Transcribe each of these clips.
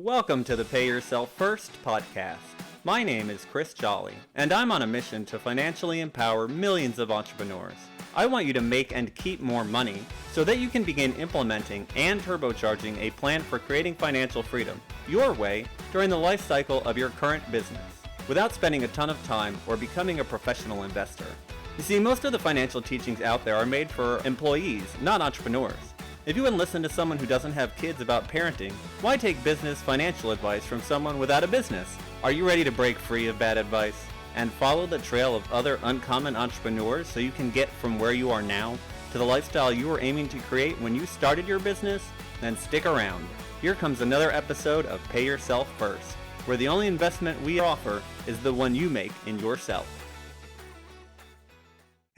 Welcome to the Pay Yourself First podcast. My name is Chris Jolly, and I'm on a mission to financially empower millions of entrepreneurs. I want you to make and keep more money so that you can begin implementing and turbocharging a plan for creating financial freedom your way during the life cycle of your current business without spending a ton of time or becoming a professional investor. You see, most of the financial teachings out there are made for employees, not entrepreneurs. If you wouldn't listen to someone who doesn't have kids about parenting, why take business financial advice from someone without a business? Are you ready to break free of bad advice and follow the trail of other uncommon entrepreneurs so you can get from where you are now to the lifestyle you were aiming to create when you started your business? Then stick around. Here comes another episode of Pay Yourself First, where the only investment we offer is the one you make in yourself.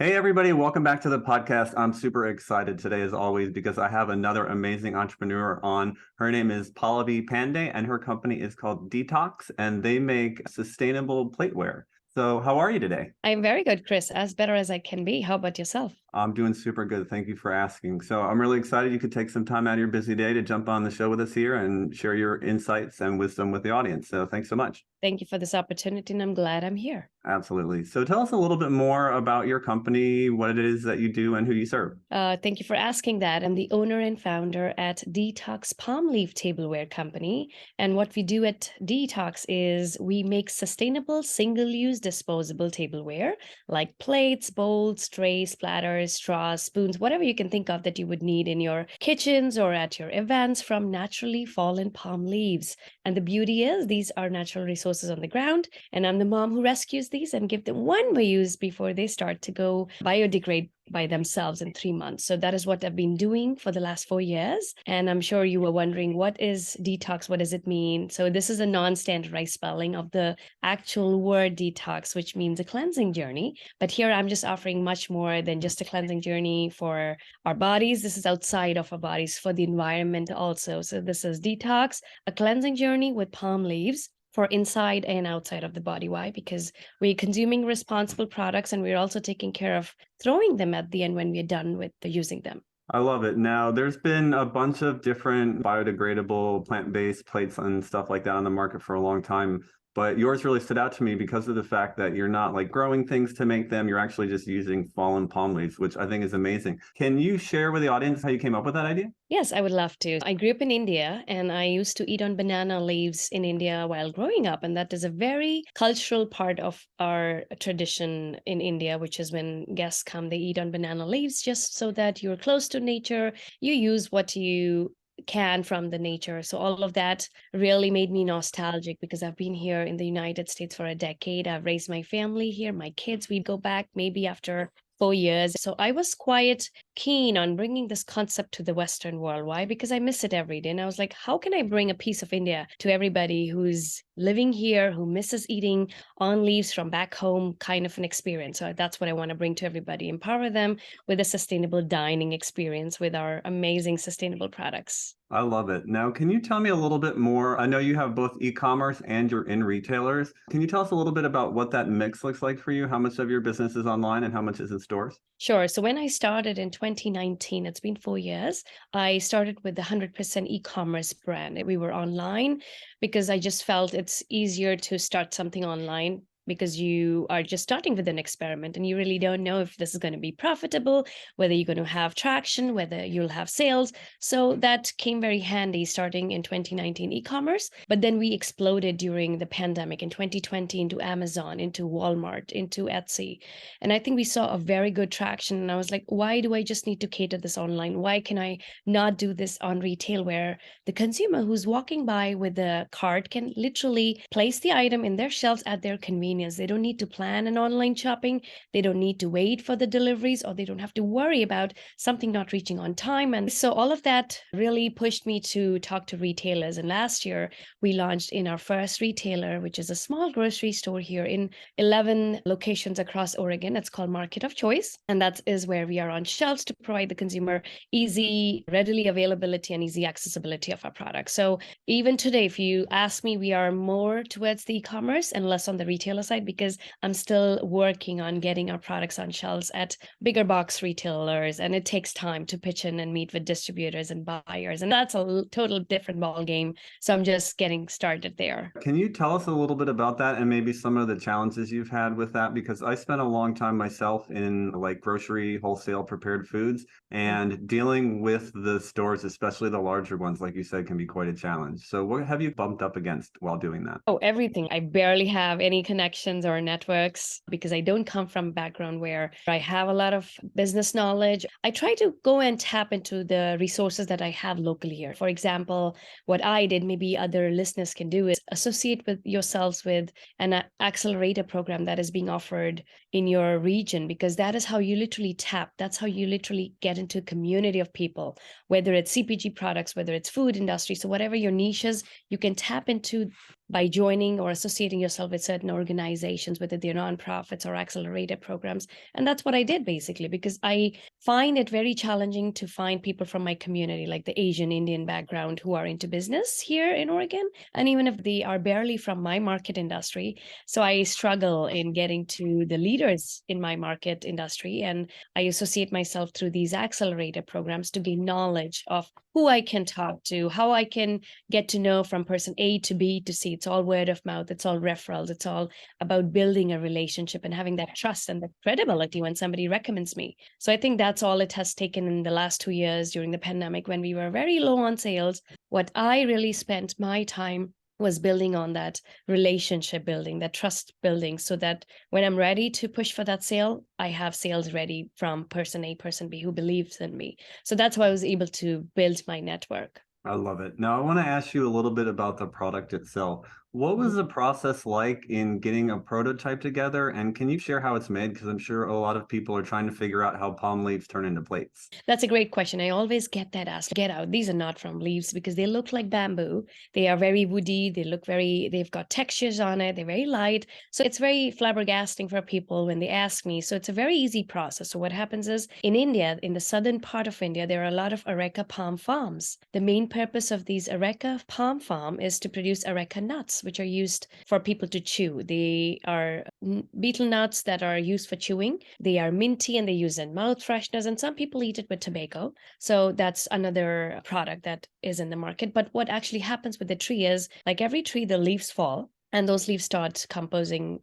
Hey everybody, welcome back to the podcast. I'm super excited today as always because I have another amazing entrepreneur on. Her name is Pallavi Pande and her company is called Detox and they make sustainable plateware. So how are you today? I'm very good, Chris, as better as I can be. How about yourself? I'm doing super good. Thank you for asking. So I'm really excited you could take some time out of your busy day to jump on the show with us here and share your insights and wisdom with the audience. So thanks so much. Thank you for this opportunity, and I'm glad I'm here. Absolutely. So tell us a little bit more about your company, what it is that you do, and who you serve. Thank you for asking that. I'm the owner and founder at Detox Palm Leaf Tableware Company. And what we do at Detox is we make sustainable single-use disposable tableware like plates, bowls, trays, platters, straws, spoons, whatever you can think of that you would need in your kitchens or at your events from naturally fallen palm leaves. And the beauty is these are natural resources on the ground, and I'm the mom who rescues these and give them one more use before they start to go biodegrade by themselves in 3 months. So that is what I've been doing for the last 4 years. And I'm sure you were wondering, what is detox? What does it mean? So this is a non-standardized spelling of the actual word detox, which means a cleansing journey. But here I'm just offering much more than just a cleansing journey for our bodies. This is outside of our bodies for the environment also. So this is detox, a cleansing journey with palm leaves for inside and outside of the body. Why? Because we're consuming responsible products and we're also taking care of throwing them at the end when we're done with using them. I love it. Now, there's been a bunch of different biodegradable plant-based plates and stuff like that on the market for a long time. But yours really stood out to me because of the fact that you're not like growing things to make them. You're actually just using fallen palm leaves, which I think is amazing. Can you share with the audience how you came up with that idea? Yes, I would love to. I grew up in India and I used to eat on banana leaves in India while growing up. And that is a very cultural part of our tradition in India, which is when guests come, they eat on banana leaves just so that you're close to nature. You use what you can from the nature. So all of that really made me nostalgic because I've been here in the United States for a decade. I've raised my family here, my kids. We go back maybe after 4 years. So I was quite keen on bringing this concept to the Western world. Why? Because I miss it every day. And I was like, how can I bring a piece of India to everybody who's living here, who misses eating on leaves from back home, kind of an experience. So that's what I want to bring to everybody, empower them with a sustainable dining experience with our amazing sustainable products. I love it. Now, can you tell me a little bit more? I know you have both e-commerce and you're in retailers. Can you tell us a little bit about what that mix looks like for you? How much of your business is online and how much is in stores? Sure. So when I started in 2019, it's been 4 years, I started with the 100% e-commerce brand. We were online because I just felt it's easier to start something online because you are just starting with an experiment and you really don't know if this is going to be profitable, whether you're going to have traction, whether you'll have sales. So that came very handy starting in 2019 e-commerce. But then we exploded during the pandemic in 2020 into Amazon, into Walmart, into Etsy. And I think we saw a very good traction. And I was like, why do I just need to cater this online? Why can I not do this on retail where the consumer who's walking by with the cart can literally place the item in their shelves at their convenience? They don't need to plan an online shopping. They don't need to wait for the deliveries, or they don't have to worry about something not reaching on time. And so all of that really pushed me to talk to retailers. And last year we launched in our first retailer, which is a small grocery store here in 11 locations across Oregon. It's called Market of Choice. And that is where we are on shelves to provide the consumer easy, readily availability and easy accessibility of our products. So even today, if you ask me, we are more towards the e-commerce and less on the retailer side because I'm still working on getting our products on shelves at bigger box retailers, and it takes time to pitch in and meet with distributors and buyers, and that's a total different ball game. So I'm just getting started there. Can you tell us a little bit about that and maybe some of the challenges you've had with that? Because I spent a long time myself in like grocery, wholesale prepared foods, and dealing with the stores, especially the larger ones, like you said, can be quite a challenge. So what have you bumped up against while doing that? Oh, everything. I barely have any connections or networks because I don't come from a background where I have a lot of business knowledge. I try to go and tap into the resources that I have locally here. For example, what I did, maybe other listeners can do, is associate with yourselves with an accelerator program that is being offered in your region, because that is how you literally tap. That's how you literally get into a community of people, whether it's CPG products, whether it's food industry. So whatever your niche is, you can tap into by joining or associating yourself with certain organizations, whether they're nonprofits or accelerator programs. And that's what I did basically, because I find it very challenging to find people from my community, like the Asian Indian background, who are into business here in Oregon. And even if they are barely from my market industry. So I struggle in getting to the leaders in my market industry. And I associate myself through these accelerator programs to gain knowledge of who I can talk to, how I can get to know from person A to B to C. It's all word of mouth. It's all referrals. It's all about building a relationship and having that trust and the credibility when somebody recommends me. So I think that's all it has taken in the last 2 years during the pandemic when we were very low on sales. What I really spent my time was building on that relationship building, that trust building, so that when I'm ready to push for that sale, I have sales ready from person A, person B who believes in me. So that's how I was able to build my network. I love it. Now, I want to ask you a little bit about the product itself. What was the process like in getting a prototype together? And can you share how it's made? Because I'm sure a lot of people are trying to figure out how palm leaves turn into plates. That's a great question. I always get that asked. Get out. These are not from leaves because they look like bamboo. They are very woody. They've got textures on it. They're very light. So it's very flabbergasting for people when they ask me. So it's a very easy process. So what happens is in India, in the southern part of India, there are a lot of areca palm farms. The main purpose of these areca palm farm is to produce areca nuts, which are used for people to chew. They are betel nuts that are used for chewing. They are minty and they use in mouth fresheners, and some people eat it with tobacco. So that's another product that is in the market. But what actually happens with the tree is, like every tree, the leaves fall. And those leaves start composting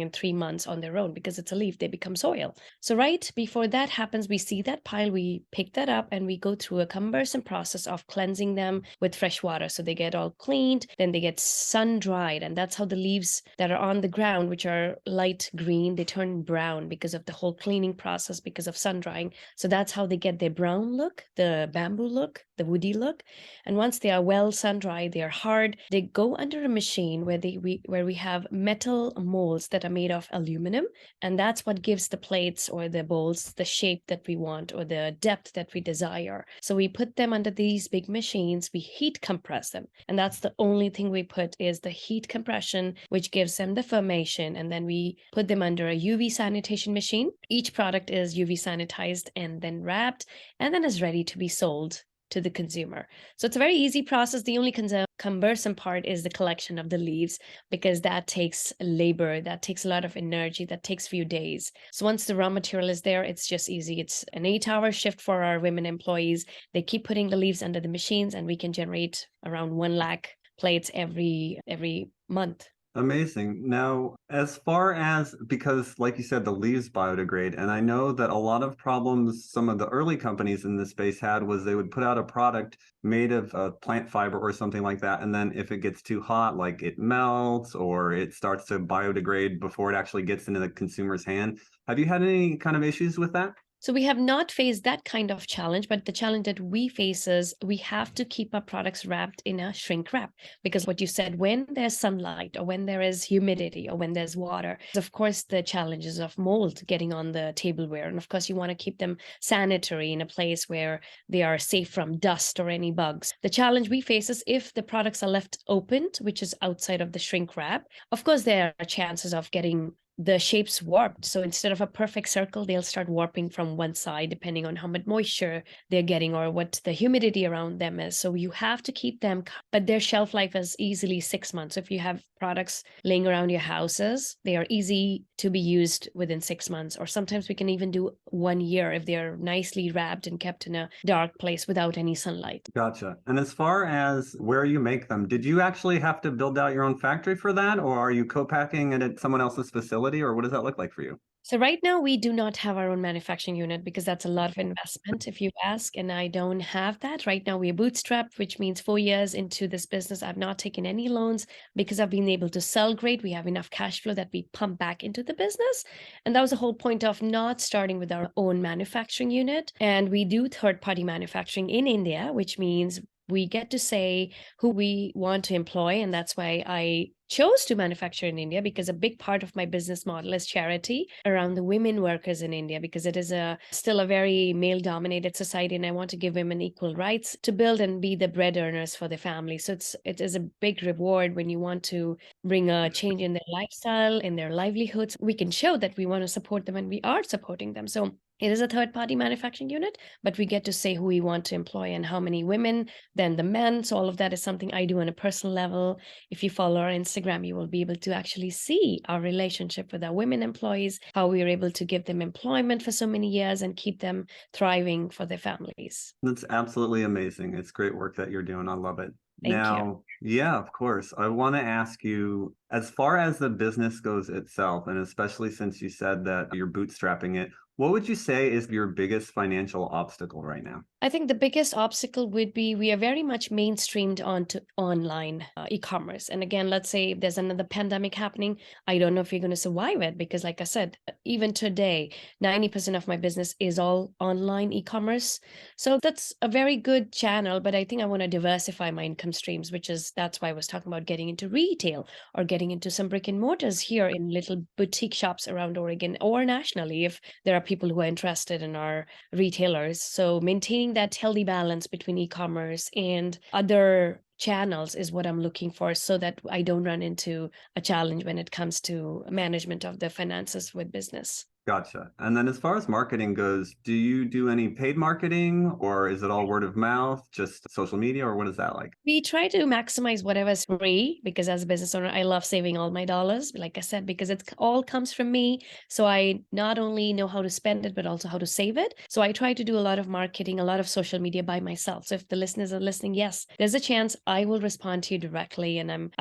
in 3 months on their own because it's a leaf, they become soil. So right before that happens, we see that pile, we pick that up and we go through a cumbersome process of cleansing them with fresh water. So they get all cleaned, then they get sun dried. And that's how the leaves that are on the ground, which are light green, they turn brown because of the whole cleaning process, because of sun drying. So that's how they get their brown look, the bamboo look, the woody look. And once they are well sun dried, they are hard, they go under a machine where we have metal molds that are made of aluminum, and that's what gives the plates or the bowls the shape that we want or the depth that we desire. So we put them under these big machines, we heat compress them, and that's the only thing we put is the heat compression, which gives them the formation, and then we put them under a UV sanitation machine. Each product is UV sanitized and then wrapped and then is ready to be sold to the consumer. So it's a very easy process. The only cumbersome part is the collection of the leaves, because that takes labor, that takes a lot of energy, that takes a few days. So once the raw material is there, it's just easy. It's an 8-hour shift for our women employees. They keep putting the leaves under the machines and we can generate around 1 lakh plates every month. Amazing. Now, as far as, because like you said, the leaves biodegrade, and I know that a lot of problems some of the early companies in this space had was they would put out a product made of plant fiber or something like that, and then if it gets too hot, like it melts or it starts to biodegrade before it actually gets into the consumer's hand. Have you had any kind of issues with that? So we have not faced that kind of challenge, but the challenge that we face is we have to keep our products wrapped in a shrink wrap, because what you said, when there's sunlight or when there is humidity or when there's water, of course, the challenges of mold getting on the tableware. And of course, you want to keep them sanitary in a place where they are safe from dust or any bugs. The challenge we face is if the products are left opened, which is outside of the shrink wrap, of course, there are chances of getting the shape's warped. So instead of a perfect circle, they'll start warping from one side, depending on how much moisture they're getting or what the humidity around them is. So you have to keep them, but their shelf life is easily 6 months. If you have products laying around your houses, they are easy to be used within 6 months. Or sometimes we can even do 1 year if they're nicely wrapped and kept in a dark place without any sunlight. Gotcha. And as far as where you make them, did you actually have to build out your own factory for that, or are you co-packing it at someone else's facility, or what does that look like for you? So right now we do not have our own manufacturing unit because that's a lot of investment if you ask, and I don't have that. Right now we are bootstrapped, which means 4 years into this business, I've not taken any loans because I've been able to sell great. We have enough cash flow that we pump back into the business. And that was the whole point of not starting with our own manufacturing unit. And we do third-party manufacturing in India, which means we get to say who we want to employ. And that's why I chose to manufacture in India, because a big part of my business model is charity around the women workers in India, because it is still a very male dominated society. And I want to give women equal rights to build and be the bread earners for their family. So it is a big reward when you want to bring a change in their lifestyle, in their livelihoods. We can show that we want to support them and we are supporting them. So it is a third-party manufacturing unit, but we get to say who we want to employ and how many women, then the men. So all of that is something I do on a personal level. If you follow our Instagram, you will be able to actually see our relationship with our women employees, how we are able to give them employment for so many years and keep them thriving for their families. That's absolutely amazing. It's great work that you're doing. I love it. Thank you. Now, yeah, of course. I want to ask you, as far as the business goes itself, and especially since you said that you're bootstrapping it, what would you say is your biggest financial obstacle right now? I think the biggest obstacle would be we are very much mainstreamed onto online e-commerce. And again, let's say if there's another pandemic happening, I don't know if you're going to survive it because, like I said, even today, 90% of my business is all online e-commerce. So that's a very good channel, but I think I want to diversify my income streams, that's why I was talking about getting into retail or getting into some brick and mortars here in little boutique shops around Oregon or nationally if there are people who are interested in our retailers. So maintaining that healthy balance between e-commerce and other channels is what I'm looking for so that I don't run into a challenge when it comes to management of the finances with business. Gotcha. And then as far as marketing goes, do you do any paid marketing or is it all word of mouth, just social media, or what is that like? We try to maximize whatever's free because as a business owner, I love saving all my dollars, like I said, because it all comes from me. So I not only know how to spend it, but also how to save it. So I try to do a lot of marketing, a lot of social media by myself. So if the listeners are listening, yes, there's a chance I will respond to you directly. And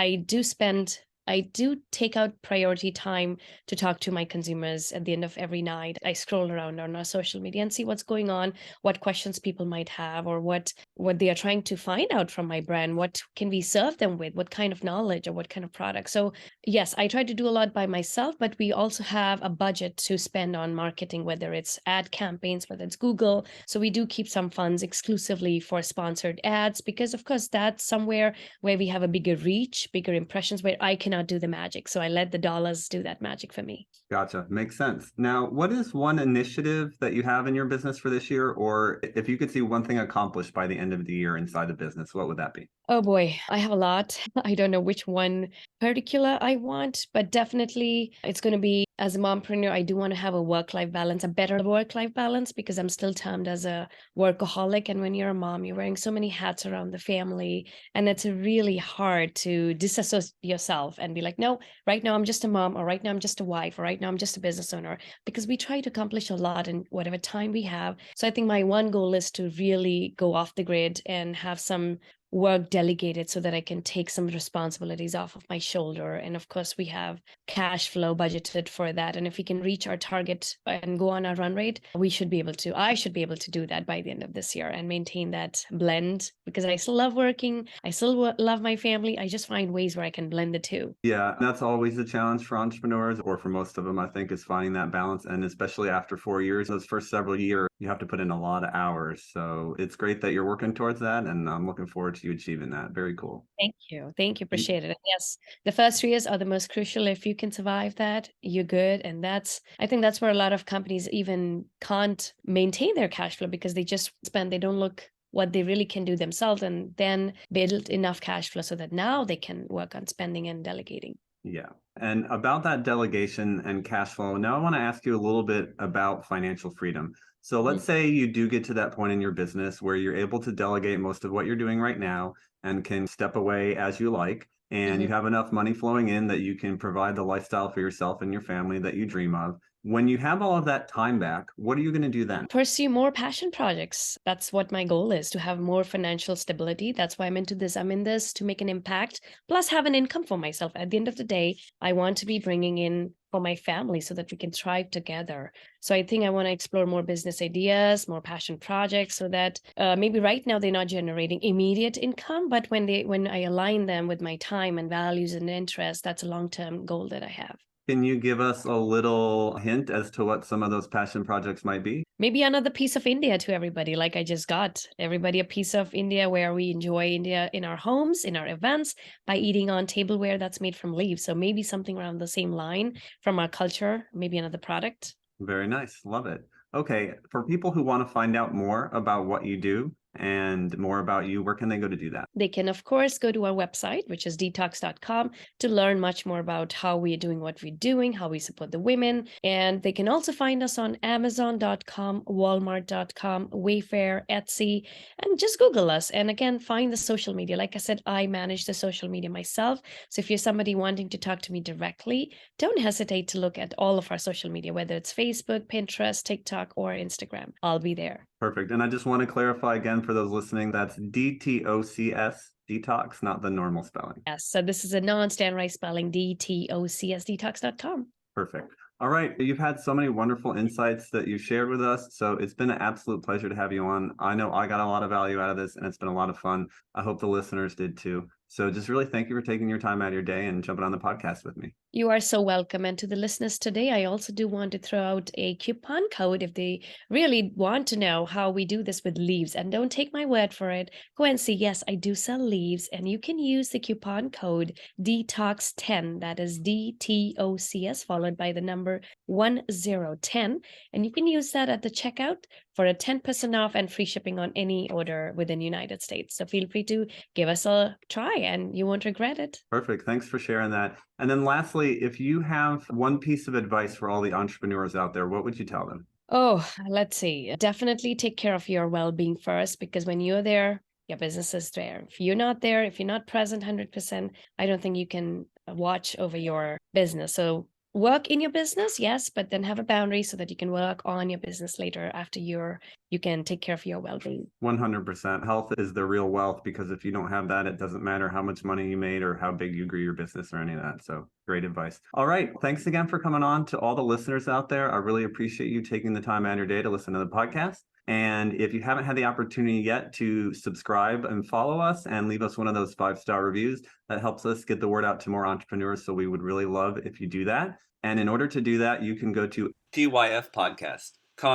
I do take out priority time to talk to my consumers at the end of every night. I scroll around on our social media and see what's going on, what questions people might have, or what they are trying to find out from my brand. What can we serve them with? What kind of knowledge or what kind of product? So yes, I try to do a lot by myself, but we also have a budget to spend on marketing, whether it's ad campaigns, whether it's Google. So we do keep some funds exclusively for sponsored ads because, of course, that's somewhere where we have a bigger reach, bigger impressions, where I cannot do the magic. So I let the dollars do that magic for me. Gotcha. Makes sense. Now, what is one initiative that you have in your business for this year? Or if you could see one thing accomplished by the end of the year inside the business, what would that be? Oh boy, I have a lot. I don't know which one particular I want, but definitely it's going to be as a mompreneur, I do want to have a work-life balance, a better work-life balance, because I'm still termed as a workaholic. And when you're a mom, you're wearing so many hats around the family, and it's really hard to disassociate yourself and be like, no, right now I'm just a mom, or right now I'm just a wife, or right now I'm just a business owner, because we try to accomplish a lot in whatever time we have. So I think my one goal is to really go off the grid and have some work delegated so that I can take some responsibilities off of my shoulder. And of course, we have cash flow budgeted for that. And if we can reach our target and go on our run rate, I should be able to do that by the end of this year and maintain that blend, because I still love working. I still love my family. I just find ways where I can blend the two. Yeah, that's always a challenge for entrepreneurs, or for most of them, I think, is finding that balance. And especially after 4 years, those first several years, you have to put in a lot of hours. So it's great that you're working towards that. And I'm looking forward to you achieving that. Very cool. Thank you. Thank you. Appreciate it. And yes, the first 3 years are the most crucial. If you can survive that, you're good. And I think that's where a lot of companies even can't maintain their cash flow, because they just spend, they don't look what they really can do themselves and then build enough cash flow so that now they can work on spending and delegating. Yeah. And about that delegation and cash flow, now I want to ask you a little bit about financial freedom. So let's say you do get to that point in your business where you're able to delegate most of what you're doing right now and can step away as you like, and you Mhm. have enough money flowing in that you can provide the lifestyle for yourself and your family that you dream of. When you have all of that time back, what are you going to do then? Pursue more passion projects. That's what my goal is, to have more financial stability. That's why I'm into this. I'm in this to make an impact, plus have an income for myself. At the end of the day, I want to be bringing in for my family so that we can thrive together. So I think I want to explore more business ideas, more passion projects, so that maybe right now they're not generating immediate income, but when I align them with my time and values and interests, that's a long-term goal that I have. Can you give us a little hint as to what some of those passion projects might be? Maybe another piece of India to everybody, like I just got everybody a piece of India where we enjoy India in our homes, in our events, by eating on tableware that's made from leaves. So maybe something around the same line from our culture, maybe another product. Very nice. Love it. Okay. For people who want to find out more about what you do and more about you, where can they go to do that? They can, of course, go to our website, which is detox.com, to learn much more about how we're doing what we're doing, how we support the women. And they can also find us on Amazon.com, Walmart.com, Wayfair, Etsy, and just Google us. And again, find the social media. Like I said, I manage the social media myself. So if you're somebody wanting to talk to me directly, don't hesitate to look at all of our social media, whether it's Facebook, Pinterest, TikTok, or Instagram. I'll be there. Perfect. And I just want to clarify again for those listening, that's DTOCS, detox, not the normal spelling. Yes. So this is a non-standardized spelling, DTOCS, detox.com. Perfect. All right. You've had so many wonderful insights that you shared with us. So it's been an absolute pleasure to have you on. I know I got a lot of value out of this and it's been a lot of fun. I hope the listeners did too. So just really thank you for taking your time out of your day and jumping on the podcast with me. You are so welcome. And to the listeners today, I also do want to throw out a coupon code if they really want to know how we do this with leaves. And don't take my word for it. Go and see, yes, I do sell leaves. And you can use the coupon code DETOX10. That is DTOCS, followed by the number 1010. And you can use that at the checkout for a 10% off and free shipping on any order within the United States. So feel free to give us a try and you won't regret it. Perfect. Thanks for sharing that. And then lastly, if you have one piece of advice for all the entrepreneurs out there, what would you tell them? Oh, let's see. Definitely take care of your well-being first, because when you're there, your business is there. If you're not there, if you're not present 100%, I don't think you can watch over your business. So work in your business, yes, but then have a boundary so that you can work on your business later after you can take care of your well-being. 100%. Health is the real wealth, because if you don't have that, it doesn't matter how much money you made or how big you grew your business or any of that. So great advice. All right. Thanks again for coming on. To all the listeners out there, I really appreciate you taking the time out of your day to listen to the podcast. And if you haven't had the opportunity yet to subscribe and follow us and leave us one of those 5-star reviews, that helps us get the word out to more entrepreneurs. So we would really love if you do that. And in order to do that, you can go to PYF Podcast.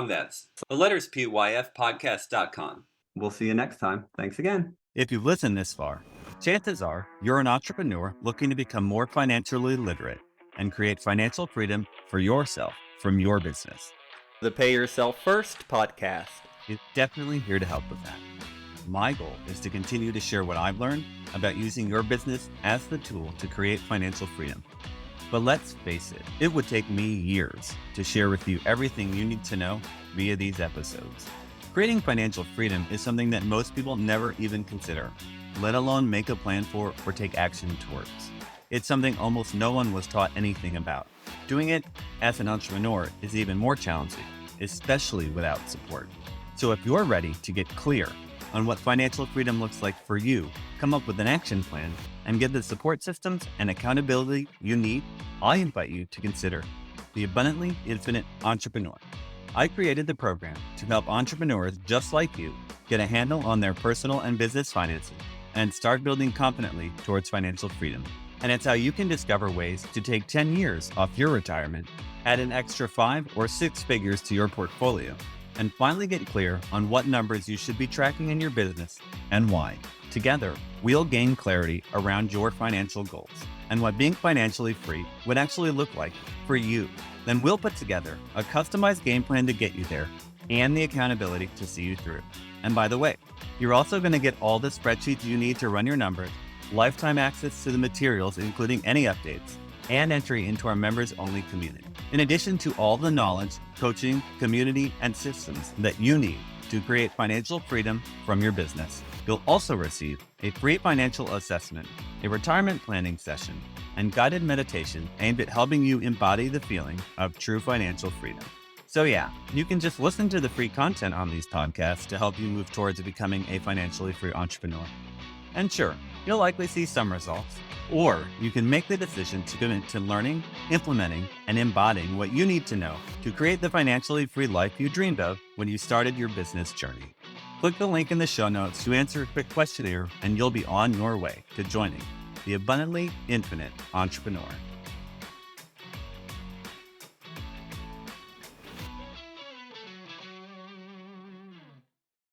That's the letters PYFpodcast.com. We'll see you next time. Thanks again. If you've listened this far, chances are you're an entrepreneur looking to become more financially literate and create financial freedom for yourself from your business. The Pay Yourself First podcast Is definitely here to help with that. My goal is to continue to share what I've learned about using your business as the tool to create financial freedom. But let's face it, it would take me years to share with you everything you need to know via these episodes. Creating financial freedom is something that most people never even consider, let alone make a plan for or take action towards. It's something almost no one was taught anything about. Doing it as an entrepreneur is even more challenging, especially without support. So if you're ready to get clear on what financial freedom looks like for you, come up with an action plan, and get the support systems and accountability you need, I invite you to consider the Abundantly Infinite Entrepreneur. I created the program to help entrepreneurs just like you get a handle on their personal and business finances and start building confidently towards financial freedom. And it's how you can discover ways to take 10 years off your retirement, add an extra 5 or 6 figures to your portfolio, and finally get clear on what numbers you should be tracking in your business and why. Together, we'll gain clarity around your financial goals and what being financially free would actually look like for you. Then we'll put together a customized game plan to get you there and the accountability to see you through. And by the way, you're also going to get all the spreadsheets you need to run your numbers, lifetime access to the materials, including any updates, and entry into our members-only community. In addition to all the knowledge, coaching, community, and systems that you need to create financial freedom from your business, you'll also receive a free financial assessment, a retirement planning session, and guided meditation aimed at helping you embody the feeling of true financial freedom. So yeah, you can just listen to the free content on these podcasts to help you move towards becoming a financially free entrepreneur. And sure, you'll likely see some results, or you can make the decision to commit to learning, implementing, and embodying what you need to know to create the financially free life you dreamed of when you started your business journey. Click the link in the show notes to answer a quick questionnaire, and you'll be on your way to joining the abundantly infinite entrepreneur.